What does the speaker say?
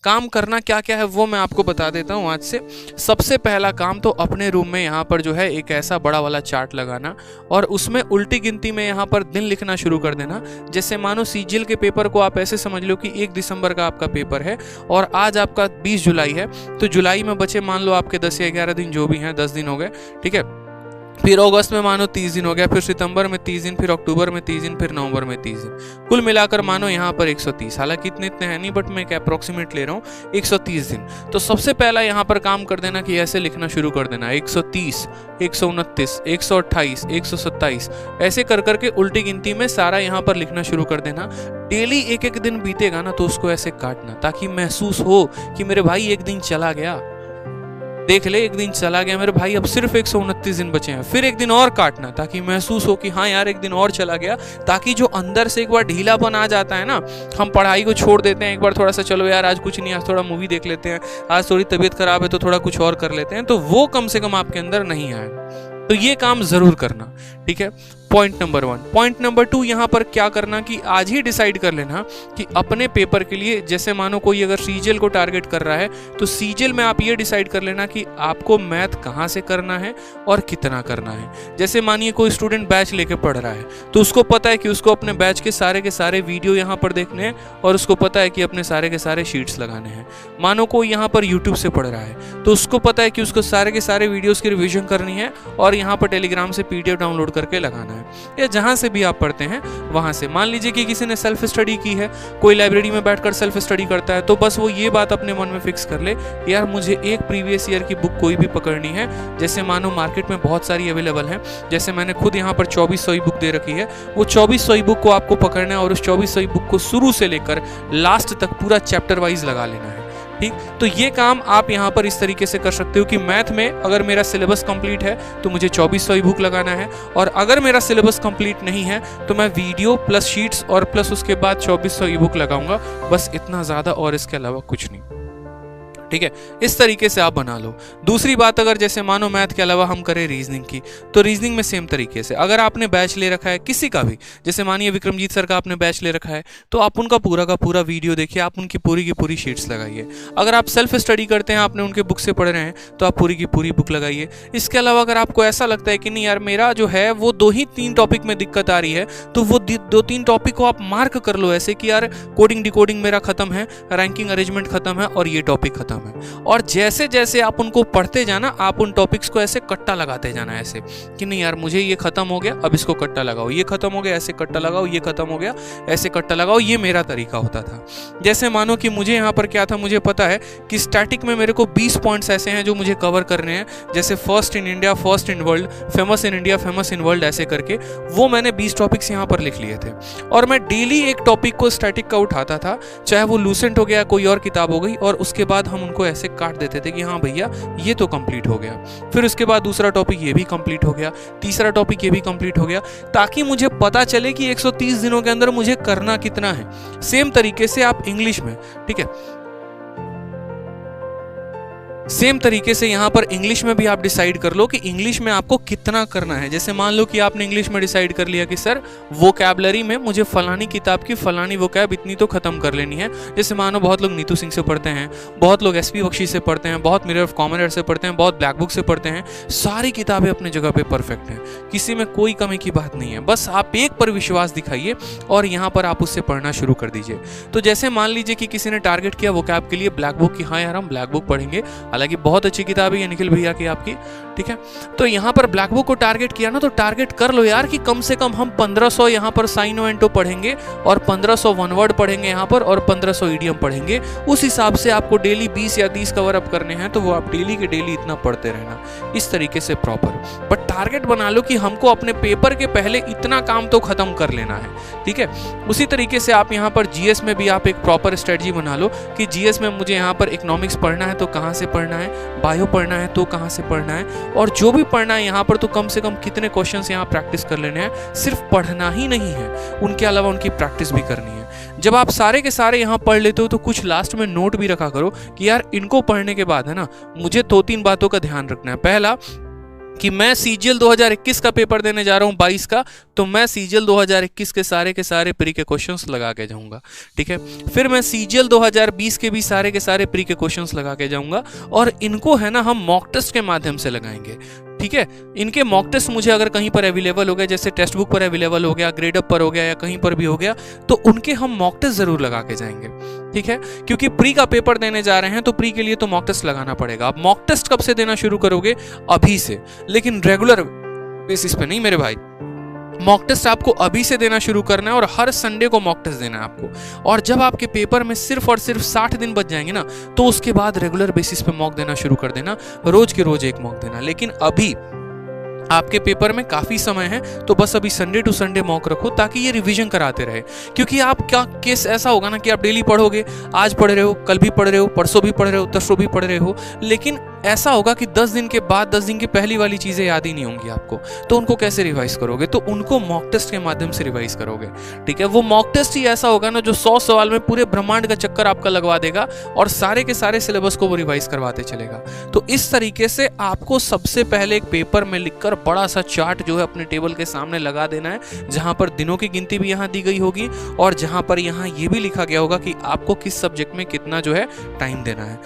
काम करना क्या क्या है वो मैं आपको बता देता हूँ आज से। सबसे पहला काम तो अपने रूम में यहाँ पर जो है एक ऐसा बड़ा वाला चार्ट लगाना और उसमें उल्टी गिनती में यहाँ पर दिन लिखना शुरू कर देना। जैसे मानो सीजीएल के पेपर को आप ऐसे समझ लो कि 1 दिसंबर का आपका पेपर है और आज आपका 20 जुलाई है, तो जुलाई में बचे मान लो आपके 10 या 11 दिन जो भी हैं, 10 दिन हो गए, ठीक है। फिर अगस्त में मानो 30 दिन हो गया, फिर सितंबर में 30 दिन, फिर अक्टूबर में 30 दिन, फिर नवंबर में 30 दिन, कुल मिलाकर मानो यहाँ पर 130। हालांकि इतने है नहीं, बट मैं एक अप्रोक्सीमेट ले रहा हूँ, 130 दिन। तो सबसे पहला यहाँ पर काम कर देना कि ऐसे लिखना शुरू कर देना, 130, 129, 128, 127, ऐसे कर करके उल्टी गिनती में सारा यहाँ पर लिखना शुरू कर देना। डेली एक एक दिन बीतेगा ना तो उसको ऐसे काटना, ताकि महसूस हो कि मेरे भाई एक दिन चला गया। देख ले, एक दिन चला गया मेरे भाई, अब सिर्फ 129 दिन बचे हैं। फिर एक दिन और काटना ताकि महसूस हो कि हाँ यार एक दिन और चला गया, ताकि जो अंदर से एक बार ढीलापन आ जाता है ना, हम पढ़ाई को छोड़ देते हैं एक बार, थोड़ा सा चलो यार आज कुछ नहीं, आज थोड़ा मूवी देख लेते हैं, आज थोड़ी तबीयत खराब है तो थोड़ा कुछ और कर लेते हैं, तो वो कम से कम आपके अंदर नहीं आएगा। तो ये काम जरूर करना, ठीक है। Point number 1। पॉइंट नंबर 2, यहाँ पर क्या करना कि आज ही डिसाइड कर लेना कि अपने पेपर के लिए, जैसे मानो कोई अगर सीजीएल को टारगेट कर रहा है तो सीजीएल में आप ये डिसाइड कर लेना कि आपको मैथ कहाँ से करना है और कितना करना है। जैसे मानिए कोई स्टूडेंट बैच लेके पढ़ रहा है तो उसको पता है कि उसको अपने बैच के सारे वीडियो यहाँ पर देखने हैं और उसको पता है कि अपने सारे के सारे शीट्स लगाने हैं। मानो कोई यहाँ पर यूट्यूब से पढ़ रहा है तो उसको पता है कि उसको सारे के सारे वीडियोस की रिवीजन करनी है और यहाँ पर टेलीग्राम से पीडीएफ डाउनलोड करके लगाना है, या जहां से भी आप पढ़ते हैं वहां से। मान लीजिए कि किसी ने सेल्फ स्टडी की है, कोई लाइब्रेरी में बैठकर सेल्फ स्टडी करता है, तो बस वो ये बात अपने मन में फिक्स कर ले, यार मुझे एक प्रीवियस ईयर की बुक कोई भी पकड़नी है। जैसे मानो मार्केट में बहुत सारी अवेलेबल है, जैसे मैंने खुद यहाँ पर 2400 बुक दे रखी है, वो 2400 बुक को आपको पकड़ना है और उस 2400 बुक को शुरू से लेकर लास्ट तक पूरा चैप्टर वाइज लगा लेना है, ठीक। तो ये काम आप यहाँ पर इस तरीके से कर सकते हो कि मैथ में अगर मेरा सिलेबस कंप्लीट है तो मुझे 2400 बुक लगाना है, और अगर मेरा सिलेबस कंप्लीट नहीं है तो मैं वीडियो प्लस शीट्स और प्लस उसके बाद 2400 बुक लगाऊंगा, बस इतना ज़्यादा और इसके अलावा कुछ नहीं, ठीक है। इस तरीके से आप बना लो। दूसरी बात, अगर जैसे मानो मैथ के अलावा हम करें रीजनिंग की, तो रीजनिंग में सेम तरीके से अगर आपने बैच ले रखा है किसी का भी, जैसे मानिए विक्रमजीत सर का आपने बैच ले रखा है, तो आप उनका पूरा का पूरा वीडियो देखिए, आप उनकी पूरी की पूरी शीट्स लगाइए। अगर आप सेल्फ स्टडी करते हैं, आपने उनके बुक से पढ़ रहे हैं, तो आप पूरी की पूरी बुक लगाइए। इसके अलावा अगर आपको ऐसा लगता है कि नहीं यार मेरा जो है वो 2-3 टॉपिक में दिक्कत आ रही है, तो वो 2-3 टॉपिक को आप मार्क कर लो ऐसे कि यार कोडिंग डिकोडिंग मेरा खत्म है, रैंकिंग अरेंजमेंट खत्म है और ये टॉपिक खत्म है। और जैसे जैसे आप उनको पढ़ते जाना, आप उन टॉपिक्स को ऐसे कट्टा लगाते जाना, ऐसे कि नहीं यार मुझे ये खत्म हो गया, अब इसको कट्टा लगाओ, ये खत्म हो गया ऐसे कट्टा लगाओ, ये खत्म हो गया ऐसे कट्टा लगाओ। ये मेरा तरीका होता था। जैसे मानो कि मुझे यहाँ पर क्या था, मुझे पता है कि स्टैटिक में मेरे को 20 पॉइंट्स ऐसे हैं जो मुझे कवर करने हैं, जैसे first in India, first in world, famous in India, famous in world, ऐसे करके वो मैंने 20 टॉपिक्स यहाँ पर लिख लिए थे। और मैं डेली एक टॉपिक को स्टैटिक का उठाता था, चाहे वो लूसेंट हो गया, कोई और किताब हो गई, और उसके बाद हम उनको ऐसे काट देते थे कि हाँ भैया ये तो कंप्लीट हो गया। फिर उसके बाद दूसरा टॉपिक ये भी कंप्लीट हो गया, तीसरा टॉपिक ये भी कंप्लीट हो गया, ताकि मुझे पता चले कि 130 दिनों के अंदर मुझे करना कितना है। सेम तरीके से आप इंग्लिश में, ठीक है, सेम तरीके से यहाँ पर इंग्लिश में भी आप डिसाइड कर लो कि इंग्लिश में आपको कितना करना है। जैसे मान लो कि आपने इंग्लिश में डिसाइड कर लिया कि सर वोकैबलरी में मुझे फलानी किताब की फलानी वोकैब इतनी तो खत्म कर लेनी है। जैसे मानो बहुत लोग नीतू सिंह से पढ़ते हैं, बहुत लोग एसपी बख्शी से पढ़ते हैं, बहुत मिरर ऑफ कॉमन से पढ़ते हैं, बहुत ब्लैक बुक से पढ़ते हैं। सारी किताबें अपने जगह पे परफेक्ट हैं, किसी में कोई कमी की बात नहीं है। बस आप एक पर विश्वास दिखाइए और यहाँ पर आप उससे पढ़ना शुरू कर दीजिए। तो जैसे मान लीजिए कि किसी ने टारगेट किया वोकैब के लिए ब्लैक बुक की, हाँ यार हम ब्लैक बुक पढ़ेंगे, हालांकि बहुत अच्छी किताब है ये निखिल भैया की आपकी, ठीक है। तो यहाँ पर ब्लैक बुक को टारगेट किया ना, तो टारगेट कर लो यार कि कम से कम हम 1500 यहाँ पर साइनो एंटो पढ़ेंगे और 1500 वन वर्ड पढ़ेंगे यहाँ पर और 1500 ईडियम पढ़ेंगे। उस हिसाब से आपको डेली 20 या 30 कवर अप करने हैं, तो वो आप डेली के डेली इतना पढ़ते रहना, इस तरीके से प्रॉपर। बट टारगेट बना लो कि हमको अपने पेपर के पहले इतना काम तो खत्म कर लेना है, ठीक है। उसी तरीके से आप यहाँ पर जीएस में भी आप एक प्रॉपर स्ट्रेटजी बना लो कि जीएस में मुझे यहाँ पर इकोनॉमिक्स पढ़ना है तो कहाँ से पढ़ना है, बायो पढ़ना है तो कहाँ से पढ़ना है, और जो भी पढ़ना है यहाँ पर तो कम से कम कितने क्वेश्चंस यहाँ प्रैक्टिस कर लेने हैं। सिर्फ पढ़ना ही नहीं है, उनके अलावा उनकी प्रैक्टिस भी करनी है। जब आप सारे के सारे यहाँ पढ़ लेते हो तो कुछ लास्ट में नोट भी रखा करो कि यार इनको पढ़ने के बाद है ना, मुझे 2-3 बातों का ध्यान रखना है। पहला, कि मैं सीजीएल 2021 का पेपर देने जा रहा हूँ 22 का, तो मैं सीजीएल 2021 के सारे प्री के क्वेश्चंस लगा के जाऊंगा। ठीक है, फिर मैं सीजीएल 2020 के भी सारे प्री के क्वेश्चंस लगा के जाऊंगा, और इनको है ना हम मॉक टेस्ट के माध्यम से लगाएंगे। ठीक है, इनके मॉक टेस्ट मुझे अगर कहीं पर अवेलेबल हो गया, जैसे टेक्स्ट बुक पर अवेलेबल हो गया, ग्रेडअप पर हो गया, या कहीं पर भी हो गया, तो उनके हम मॉक टेस्ट जरूर लगा के जाएंगे। ठीक है, क्योंकि प्री का पेपर देने जा रहे हैं तो प्री के लिए तो मॉक टेस्ट लगाना पड़ेगा। आप मॉक टेस्ट कब से देना शुरू करोगे? अभी से, लेकिन रेगुलर बेसिस पे नहीं मेरे भाई। मॉक टेस्ट आपको अभी से देना शुरू करना है, और हर संडे को मॉक टेस्ट देना है आपको। और जब आपके पेपर में सिर्फ और सिर्फ 60 दिन बच जाएंगे ना, तो उसके बाद रेगुलर बेसिस पे मॉक देना शुरू कर देना, रोज के रोज एक मॉक देना। लेकिन अभी आपके पेपर में काफी समय है, तो बस अभी संडे टू संडे मॉक रखो, ताकि ये रिवीजन कराते रहे। क्योंकि आप क्या केस ऐसा होगा ना कि आप डेली पढ़ोगे, आज पढ़ रहे हो, कल भी पढ़ रहे हो, परसों भी पढ़ रहे हो, तरसों भी पढ़ रहे हो, लेकिन ऐसा होगा कि 10 दिन के बाद 10 दिन की पहली वाली चीजें याद ही नहीं होंगी आपको, तो उनको कैसे रिवाइज करोगे? तो उनको मॉक टेस्ट के माध्यम से रिवाइज करोगे। ठीक है, वो मॉक टेस्ट ही ऐसा होगा ना जो 100 सवाल में पूरे ब्रह्मांड का चक्कर आपका लगवा देगा, और सारे के सारे सिलेबस को वो रिवाइज करवाते चलेगा। तो इस तरीके से आपको सबसे पहले एक पेपर में लिखकर बड़ा सा चार्ट जो है अपने टेबल के सामने लगा देना है, जहां पर दिनों की गिनती भी यहाँ दी गई होगी, और जहां पर यहाँ ये भी लिखा गया होगा कि आपको किस सब्जेक्ट में कितना जो है टाइम देना है।